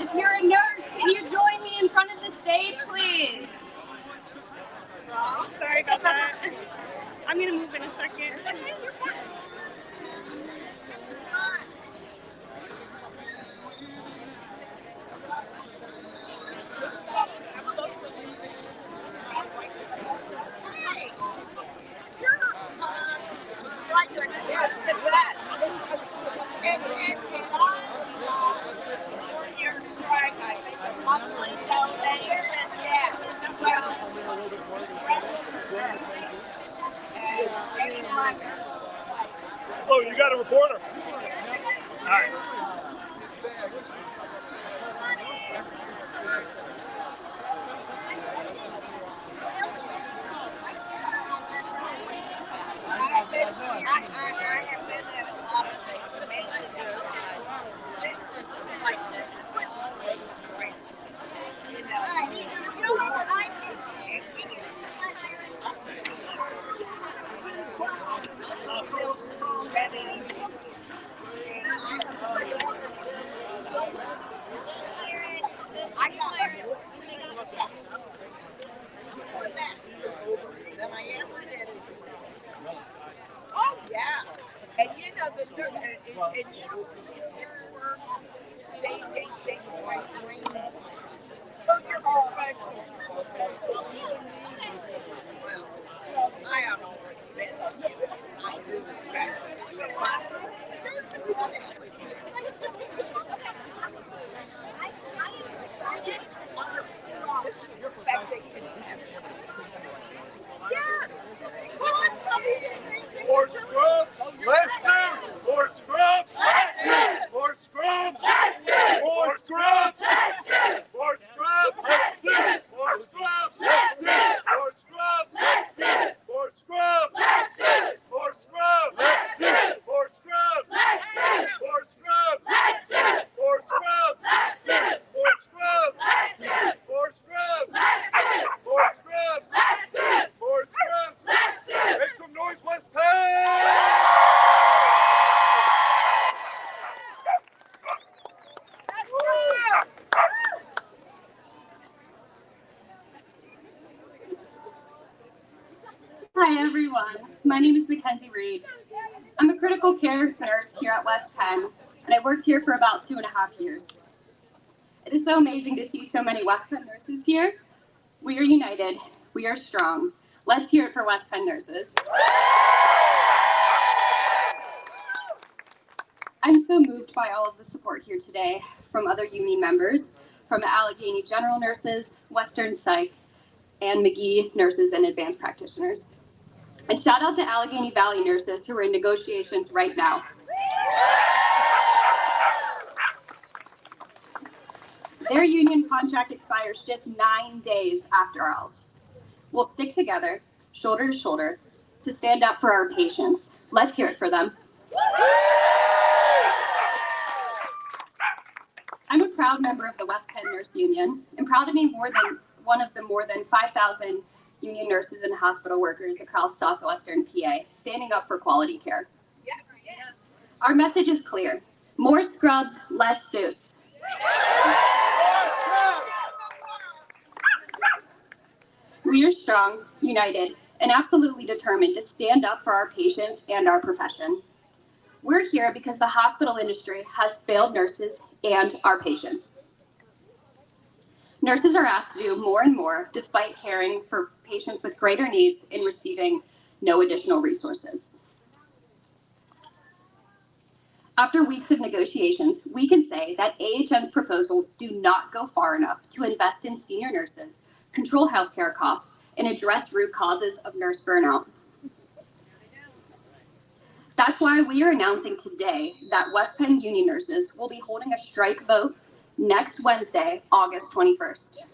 If you're a nurse, can you join me in front of the stage, please? Oh, sorry about that. I'm gonna move in a second. Oh, you got a reporter? All right. Oh yeah, and you know the and you know Pittsburgh, they try to bring. Oh, you're professionals. You're professionals. Well, I don't know what it is. I do. Disrespecting contempt. Yes. Well, it's probably the same thing. More scrubs, less suits. More scrubs, less suits. More scrubs, less suits. More scrubs, less suits. More scrubs, less suits. More scrubs, less suits. More scrubs, less suits. More scrubs, less suits. More scrubs, less suits. More scrubs, less suits. More scrubs, less suits. More scrubs, less suits. More scrubs, less suits. More scrubs, less suits. More scrubs, less suits. More scrubs, less suits. Make some noise, West Penn! Hi, everyone. My name is Mackenzie Reed. I'm a critical care nurse here at West Penn, and I've worked here for about 2.5 years. It is so amazing to see so many West Penn nurses here. We are united. We are strong. Let's hear it for West Penn nurses. I'm so moved by all of the support here today from other union members, from Allegheny General Nurses, Western Psych, and McGee nurses and advanced practitioners. And shout out to Allegheny Valley nurses who are in negotiations right now. Their union contract expires just 9 days after ours. We'll stick together, shoulder to shoulder, to stand up for our patients. Let's hear it for them. I'm a proud member of the West Penn Nurse Union, and proud to be one of the more than 5,000 union nurses and hospital workers across southwestern PA, standing up for quality care. Yes. Our message is clear: more scrubs, less suits. We are strong, united, and absolutely determined to stand up for our patients and our profession. We're here because the hospital industry has failed nurses and our patients. Nurses are asked to do more and more despite caring for patients with greater needs and receiving no additional resources. After weeks of negotiations, we can say that AHN's proposals do not go far enough to invest in senior nurses, control healthcare costs, and address root causes of nurse burnout. That's why we are announcing today that West Penn union nurses will be holding a strike vote next Wednesday, August 21st.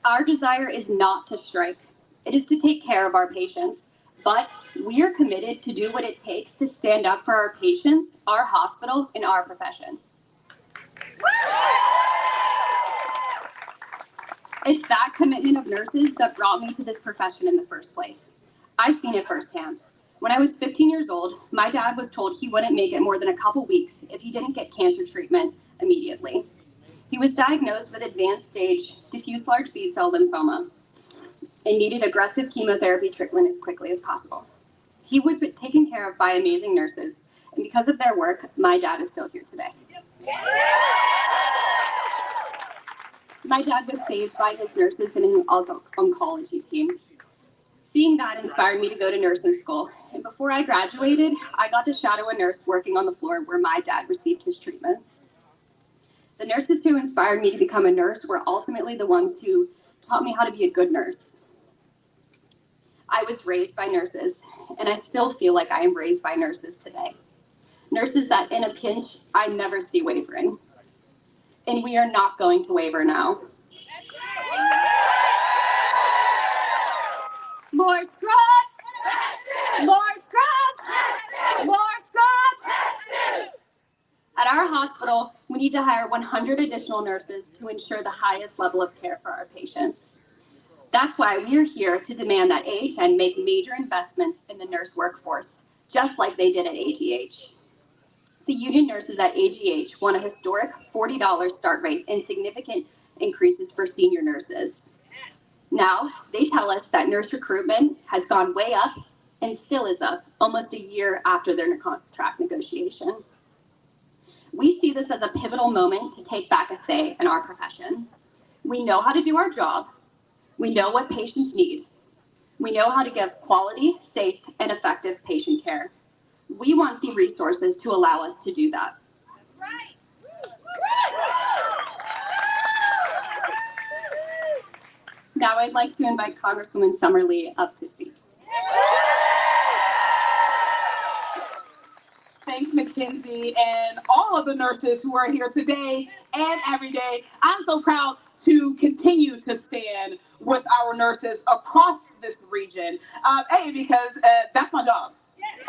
Our desire is not to strike. It is to take care of our patients, but we are committed to do what it takes to stand up for our patients, our hospital, and our profession. It's that commitment of nurses that brought me to this profession in the first place. I've seen it firsthand. When I was 15 years old, my dad was told he wouldn't make it more than a couple weeks if he didn't get cancer treatment immediately. He was diagnosed with advanced stage diffuse large B-cell lymphoma and needed aggressive chemotherapy treatment as quickly as possible. He was taken care of by amazing nurses, and because of their work, my dad is still here today. My dad was saved by his nurses and his oncology team. Seeing that inspired me to go to nursing school, and before I graduated, I got to shadow a nurse working on the floor where my dad received his treatments. The nurses who inspired me to become a nurse were ultimately the ones who taught me how to be a good nurse. I was raised by nurses, and I still feel like I am raised by nurses today. Nurses that in a pinch, I never see wavering. And we are not going to waver now. More scrubs! More scrubs! More scrubs! At our hospital, we need to hire 100 additional nurses to ensure the highest level of care for our patients. That's why we are here to demand that AHN make major investments in the nurse workforce, just like they did at AGH. The union nurses at AGH won a historic $40 start rate and significant increases for senior nurses. Now, they tell us that nurse recruitment has gone way up and still is up almost a year after their contract negotiation. We see this as a pivotal moment to take back a say in our profession. We know how to do our job. We know what patients need. We know how to give quality, safe, and effective patient care. We want the resources to allow us to do that. That's right. Now I'd like to invite Congresswoman Summerlee up to speak. Thanks, Mackenzie, and all of the nurses who are here today and every day. I'm so proud to continue to stand with our nurses across this region. Because that's my job.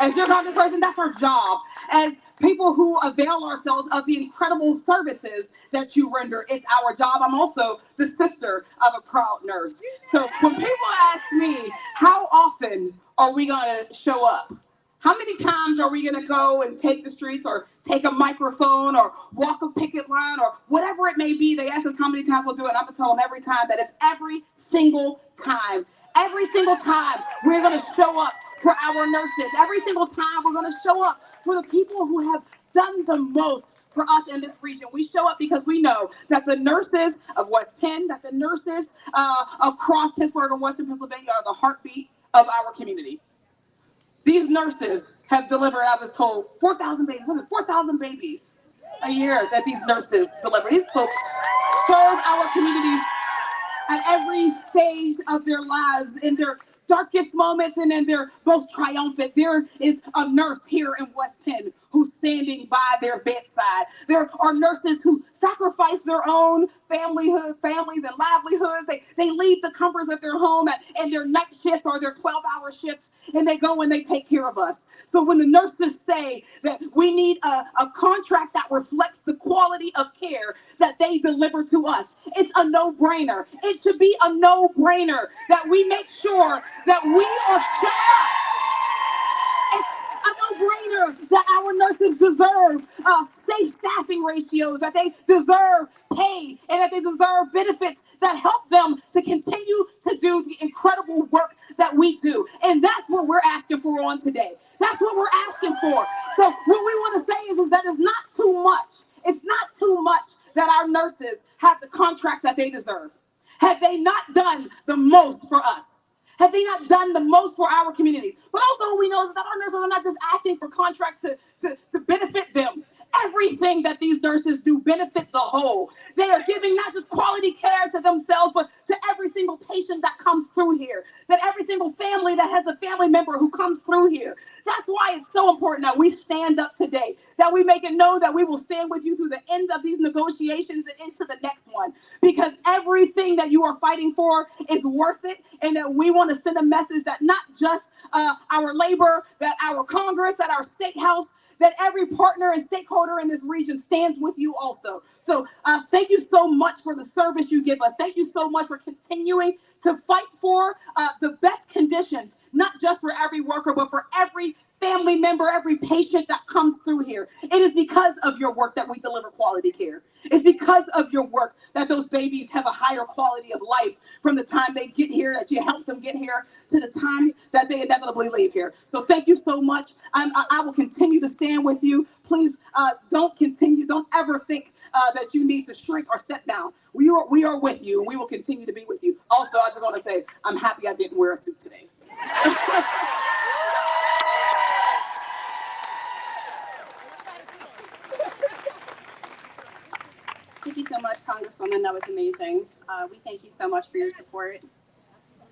As your congressperson, that's our job. As people who avail ourselves of the incredible services that you render, it's our job. I'm also the sister of a proud nurse. So when people ask me, how often are we going to show up? How many times are we going to go and take the streets or take a microphone or walk a picket line or whatever it may be? They ask us how many times we'll do it. I'm going to tell them every time that it's every single time. Every single time we're going to show up for our nurses. Every single time we're going to show up for the people who have done the most for us in this region. We show up because we know that the nurses of West Penn, that the nurses across Pittsburgh and Western Pennsylvania are the heartbeat of our community. These nurses have delivered, I was told, 4,000 babies a year that these nurses deliver. These folks serve our communities at every stage of their lives, in their darkest moments and in their most triumphant. There is a nurse here in West Penn who's standing by their bedside. There are nurses who sacrifice their own families and livelihoods. They leave the comforts of their home and their night shifts or their 12-hour shifts, and they go and they take care of us. So when the nurses say that we need a contract that reflects the quality of care that they deliver to us, it's a no-brainer. It should be a no-brainer that we make sure that we are shut up. It's a no-brainer that our nurses deserve safe staffing ratios, that they deserve pay, and that they deserve benefits that help them to continue to do the incredible work that we do. And that's what we're asking for on today. That's what we're asking for. So what we want to say is that it's not too much. It's not too much that our nurses have the contracts that they deserve. Have they not done the most for us? Have they not done the most for our communities? But also what we know is that our nurses are not just asking for contracts to benefit them. Everything that these nurses do benefits the whole. They are giving not just quality care to themselves, but to every single patient that comes through here, that every single family that has a family member who comes through here. That's why it's so important that we stand up today, that we make it known that we will stand with you through the end of these negotiations and into the next one, because everything that you are fighting for is worth it, and that we want to send a message that not just our labor, that our Congress, that our state house, that every partner and stakeholder in this region stands with you also. So thank you so much for the service you give us. Thank you so much for continuing to fight for the best conditions, not just for every worker, but for every family member, every patient that comes through here. It is because of your work that we deliver quality care. It's because of your work that those babies have a higher quality of life from the time they get here, that you help them get here, to the time that they inevitably leave here. So thank you so much. I will continue to stand with you. Please don't ever think that you need to shrink or step down. We are with you, and we will continue to be with you. Also, I just want to say, I'm happy I didn't wear a suit today. Thank you so much, Congresswoman. That was amazing. We thank you so much for your support.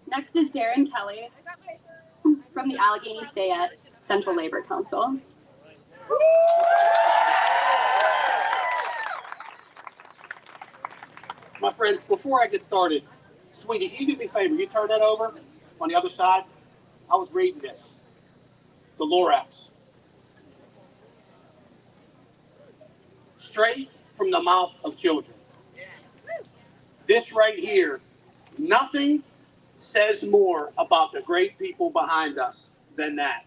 Next is Darren Kelly from the Allegheny Fayette Central Labor Council. My friends, before I get started, sweetie, can you do me a favor? You turn that over on the other side. I was reading this. The Lorax. Straight from the mouth of children. This right here, nothing says more about the great people behind us than that.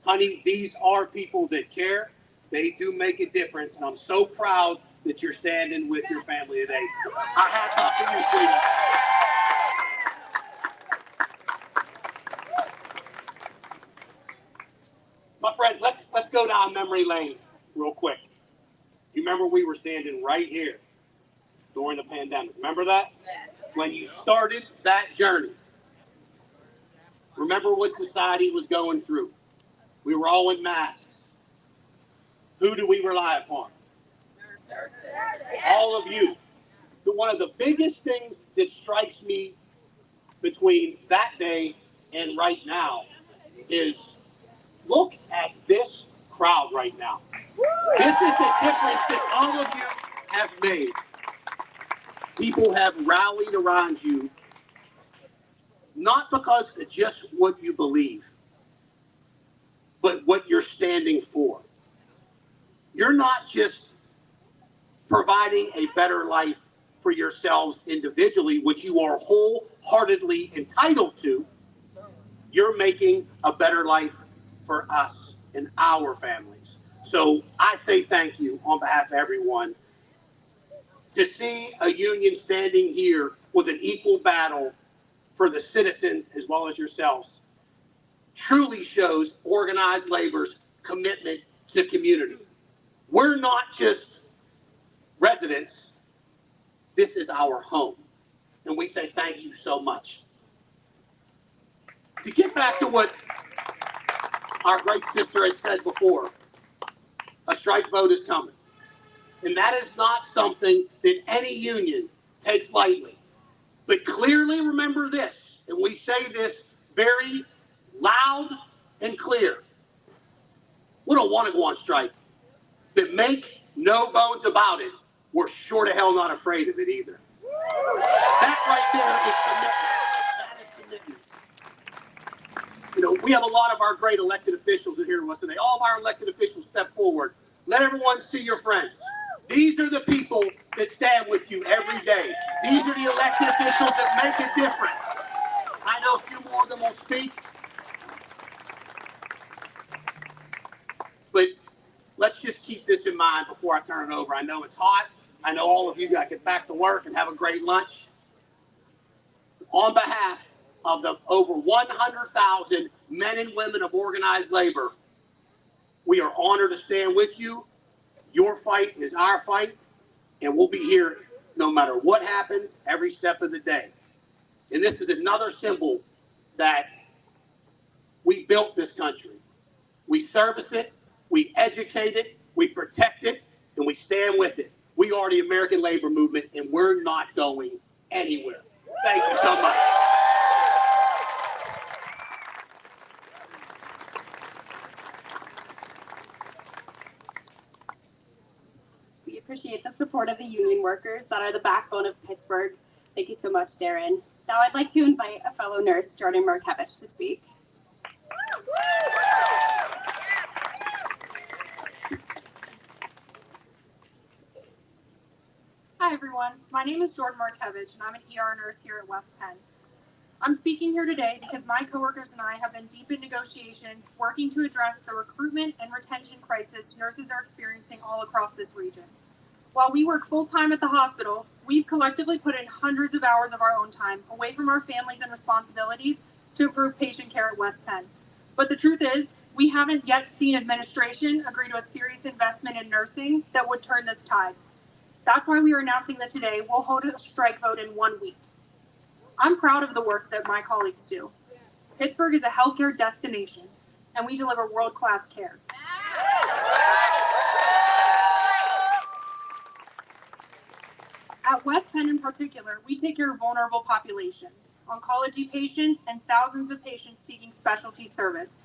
Honey, these are people that care. They do make a difference, and I'm so proud that you're standing with your family today. Our hats off to you, sweetie. My friends, let's go down memory lane real quick. You remember we were standing right here during the pandemic. Remember that? When you started that journey. Remember what society was going through. We were all in masks. Who do we rely upon? All of you. But one of the biggest things that strikes me between that day and right now is look at this crowd right now. This is the difference that all of you have made. People have rallied around you, not because of just what you believe, but what you're standing for. You're not just providing a better life for yourselves individually, which you are wholeheartedly entitled to. You're making a better life for us and our families. So I say thank you on behalf of everyone. To see a union standing here with an equal battle for the citizens as well as yourselves truly shows organized labor's commitment to community. We're not just residents. This is our home. And we say thank you so much. To get back to what our great sister had said before, a strike vote is coming. And that is not something that any union takes lightly. But clearly remember this, and we say this very loud and clear. We don't want to go on strike. But make no bones about it, we're sure to hell not afraid of it either. That right there is commitment. That is commitment. You know, we have a lot of our great elected officials in here with us today. All of our elected officials step forward. Let everyone see your friends. These are the people that stand with you every day. These are the elected officials that make a difference. I know a few more of them will speak. But let's just keep this in mind before I turn it over. I know it's hot. I know all of you got to get back to work and have a great lunch. On behalf of the over 100,000 men and women of organized labor, we are honored to stand with you. Your fight is our fight, and we'll be here no matter what happens every step of the day. And this is another symbol that we built this country. We service it, we educate it, we protect it, and we stand with it. We are the American labor movement, and we're not going anywhere. Thank you so much. We appreciate the support of the union workers that are the backbone of Pittsburgh. Thank you so much, Darren. Now I'd like to invite a fellow nurse, Jordan Markevich, to speak. Hi everyone, my name is Jordan Markevich and I'm an ER nurse here at West Penn. I'm speaking here today because my coworkers and I have been deep in negotiations working to address the recruitment and retention crisis nurses are experiencing all across this region. While we work full-time at the hospital, we've collectively put in hundreds of hours of our own time away from our families and responsibilities to improve patient care at West Penn. But the truth is, we haven't yet seen administration agree to a serious investment in nursing that would turn this tide. That's why we are announcing that today we'll hold a strike vote in 1 week. I'm proud of the work that my colleagues do. Pittsburgh is a healthcare destination, and we deliver world-class care. At West Penn in particular, we take care of vulnerable populations, oncology patients, and thousands of patients seeking specialty service.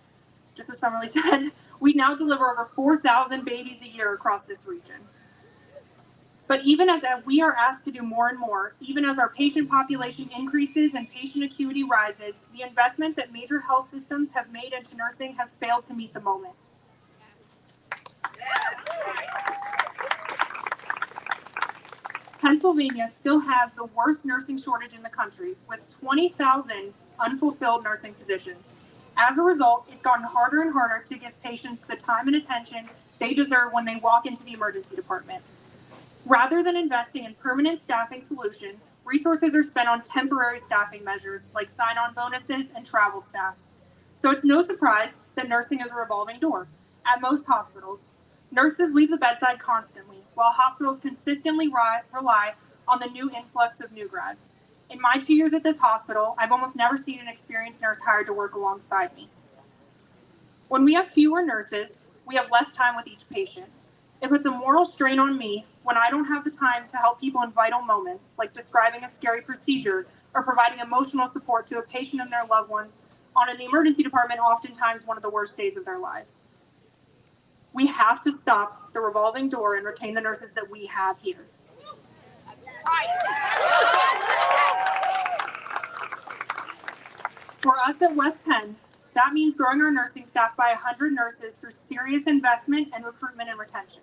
Just as Summerlee said, we now deliver over 4,000 babies a year across this region. But even as we are asked to do more and more, even as our patient population increases and patient acuity rises, the investment that major health systems have made into nursing has failed to meet the moment. Pennsylvania still has the worst nursing shortage in the country, with 20,000 unfulfilled nursing positions. As a result, it's gotten harder and harder to give patients the time and attention they deserve when they walk into the emergency department. Rather than investing in permanent staffing solutions, resources are spent on temporary staffing measures like sign-on bonuses and travel staff. So it's no surprise that nursing is a revolving door. At most hospitals, nurses leave the bedside constantly, while hospitals consistently rely on the new influx of new grads. In my 2 years at this hospital, I've almost never seen an experienced nurse hired to work alongside me. When we have fewer nurses, we have less time with each patient. It puts a moral strain on me when I don't have the time to help people in vital moments, like describing a scary procedure or providing emotional support to a patient and their loved ones on in the emergency department, oftentimes one of the worst days of their lives. We have to stop the revolving door and retain the nurses that we have here. For us at West Penn, that means growing our nursing staff by 100 nurses through serious investment and recruitment and retention.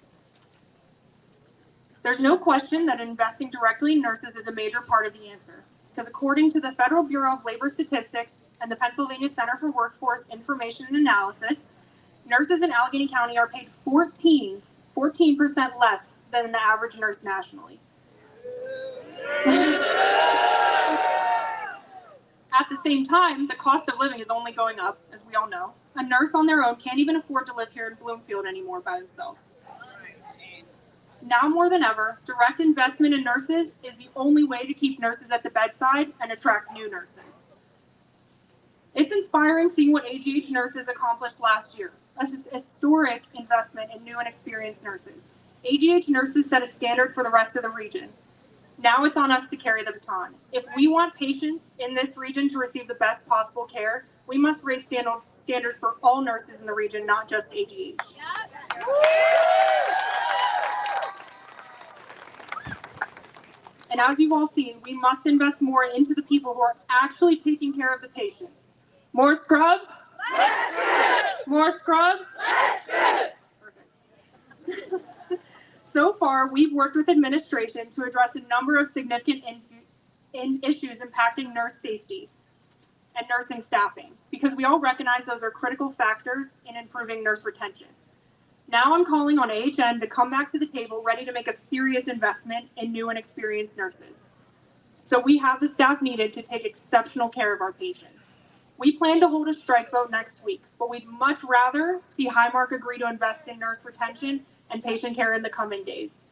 There's no question that investing directly in nurses is a major part of the answer, because according to the Federal Bureau of Labor Statistics and the Pennsylvania Center for Workforce Information and Analysis, nurses in Allegheny County are paid 14% less than the average nurse nationally. At the same time, the cost of living is only going up, as we all know. A nurse on their own can't even afford to live here in Bloomfield anymore by themselves. Now more than ever, direct investment in nurses is the only way to keep nurses at the bedside and attract new nurses. It's inspiring seeing what AGH nurses accomplished last year. A historic investment in new and experienced nurses. AGH nurses set a standard for the rest of the region. Now it's on us to carry the baton. If we want patients in this region to receive the best possible care, we must raise standards for all nurses in the region, not just AGH. And as you've all seen, we must invest more into the people who are actually taking care of the patients. More scrubs? More scrubs? Perfect. So far, we've worked with administration to address a number of significant issues impacting nurse safety and nursing staffing, because we all recognize those are critical factors in improving nurse retention. Now I'm calling on AHN to come back to the table ready to make a serious investment in new and experienced nurses. So we have the staff needed to take exceptional care of our patients. We plan to hold a strike vote next week, but we'd much rather see Highmark agree to invest in nurse retention and patient care in the coming days.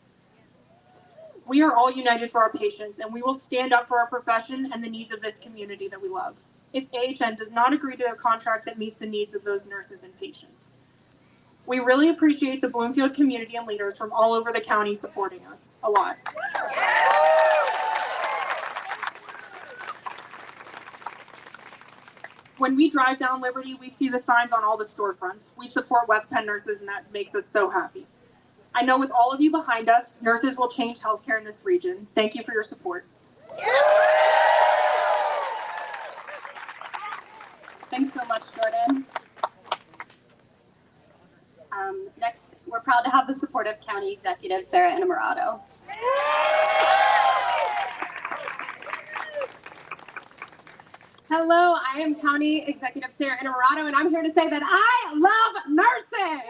We are all united for our patients, and we will stand up for our profession and the needs of this community that we love, if AHN does not agree to a contract that meets the needs of those nurses and patients. We really appreciate the Bloomfield community and leaders from all over the county supporting us a lot. When we drive down Liberty, we see the signs on all the storefronts. We support West Penn nurses, and that makes us so happy. I know with all of you behind us, nurses will change healthcare in this region. Thank you for your support. Thanks so much, Jordan. Next, we're proud to have the support of County Executive Sarah Innamorato. Hello, I am County Executive Sarah Innamorato, and I'm here to say that I love nurses.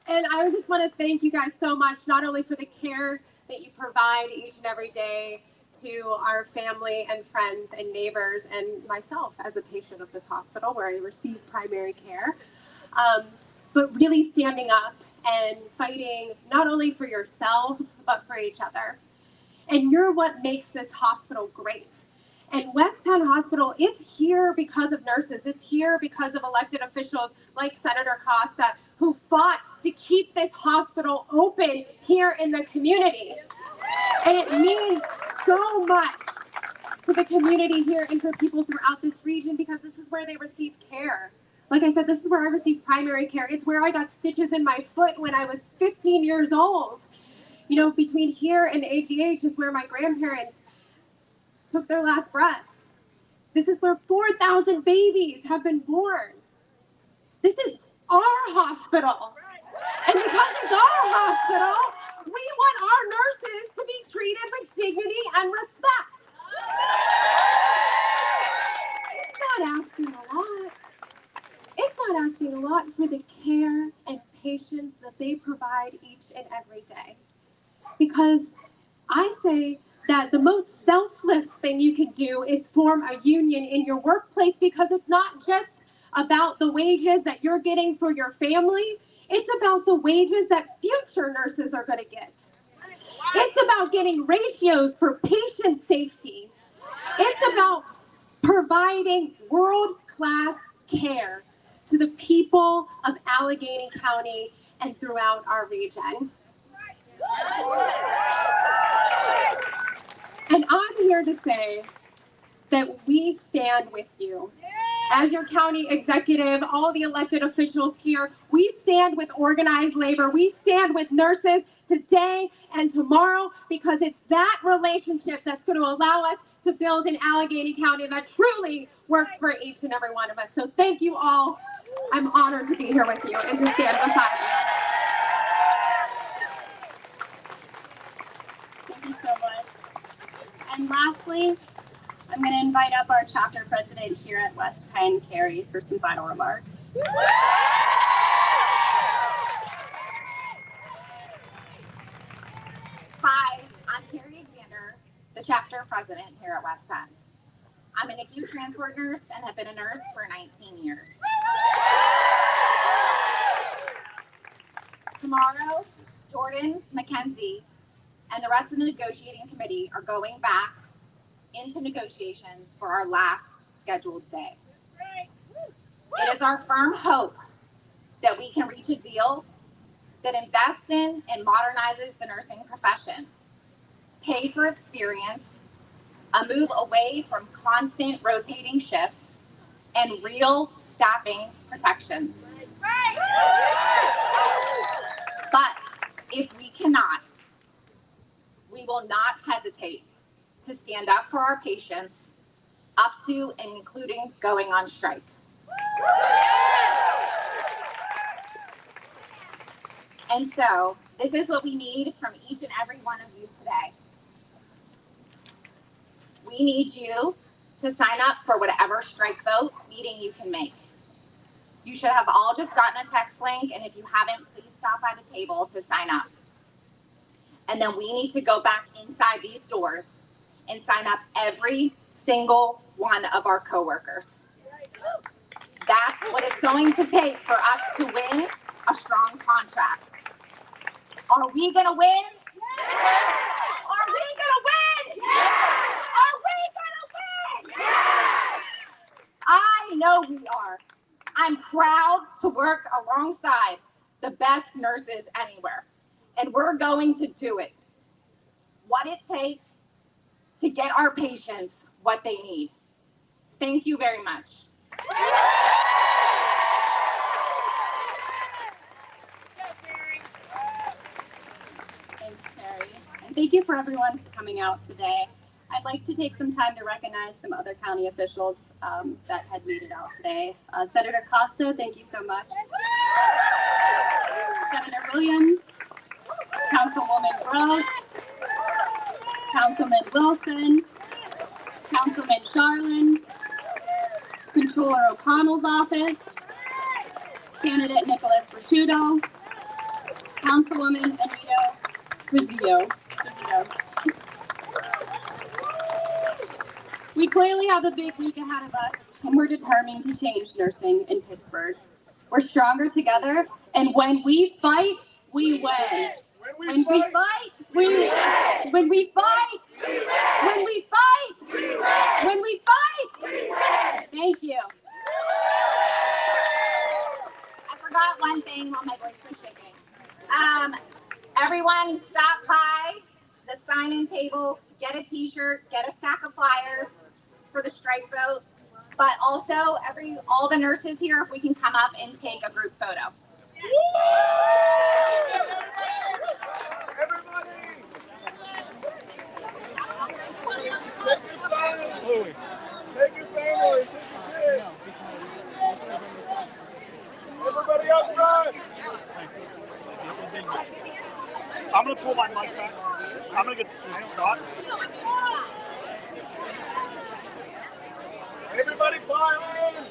And I just want to thank you guys so much, not only for the care that you provide each and every day to our family and friends and neighbors and myself as a patient of this hospital where I receive primary care, but really standing up and fighting not only for yourselves, but for each other. And you're what makes this hospital great. And West Penn Hospital, it's here because of nurses. It's here because of elected officials like Senator Costa, who fought to keep this hospital open here in the community. And it means so much to the community here and for people throughout this region because this is where they receive care. Like I said, this is where I received primary care. It's where I got stitches in my foot when I was 15 years old. You know, between here and AGH is where my grandparents took their last breaths. This is where 4,000 babies have been born. This is our hospital. And because it's our hospital, we want our nurses to be treated with dignity and respect. It's not asking a lot. It's not asking a lot for the care and patience that they provide each and every day. Because I say that the most selfless thing you can do is form a union in your workplace because it's not just about the wages that you're getting for your family. It's about the wages that future nurses are going to get. It's about getting ratios for patient safety. It's about providing world-class care to the people of Allegheny County and throughout our region. And I'm here to say that we stand with you. As your county executive, all the elected officials here, we stand with organized labor. We stand with nurses today and tomorrow because it's that relationship that's going to allow us to build an Allegheny County that truly works for each and every one of us. So thank you all. I'm honored to be here with you and to stand beside you. Thank you so much. And lastly, I'm going to invite up our chapter president here at West Penn, Carrie, for some final remarks. Hi, I'm Carrie Alexander, the chapter president here at West Penn. I'm an acute transport nurse and have been a nurse for 19 years. Tomorrow, Jordan, Mackenzie, and the rest of the negotiating committee are going back into negotiations for our last scheduled day. It is our firm hope that we can reach a deal that invests in and modernizes the nursing profession, pay for experience, a move away from constant rotating shifts, and real staffing protections. But if we cannot, we will not hesitate to stand up for our patients, up to and including going on strike. And so, this is what we need from each and every one of you today. We need you to sign up for whatever strike vote meeting you can make. You should have all just gotten a text link, and if you haven't, please stop by the table to sign up. And then we need to go back inside these doors and sign up every single one of our coworkers. That's what it's going to take for us to win a strong contract. Are we gonna win? Yes! Are we gonna win? Yes! Are we gonna win? Yes! I know we are. I'm proud to work alongside the best nurses anywhere, and we're going to do it. What it takes to get our patients what they need. Thank you very much. Thanks, Carrie. And thank you for everyone for coming out today. I'd like to take some time to recognize some other county officials that had made it out today. Senator Costa, thank you so much. Senator Williams, Councilwoman Gross, Councilman Wilson, Councilman Charlin, Controller O'Connell's office, candidate Nicholas Prosciutto, Councilwoman Anita Rizzio. We clearly have a big week ahead of us, and we're determined to change nursing in Pittsburgh. We're stronger together, and when we fight, we win. When we fight, we win. When we fight, we win. When we fight, we win. When we fight, we win. Thank you. I forgot one thing while my voice was shaking. Everyone stop by the sign-in table, get a t-shirt, get a stack of flyers for the strike vote. But also, all the nurses here, if we can come up and take a group photo. Everybody! Take your son! Take your family! Take your kids! Everybody up front! I'm gonna pull my mic back. I'm gonna get this shot. Everybody file in!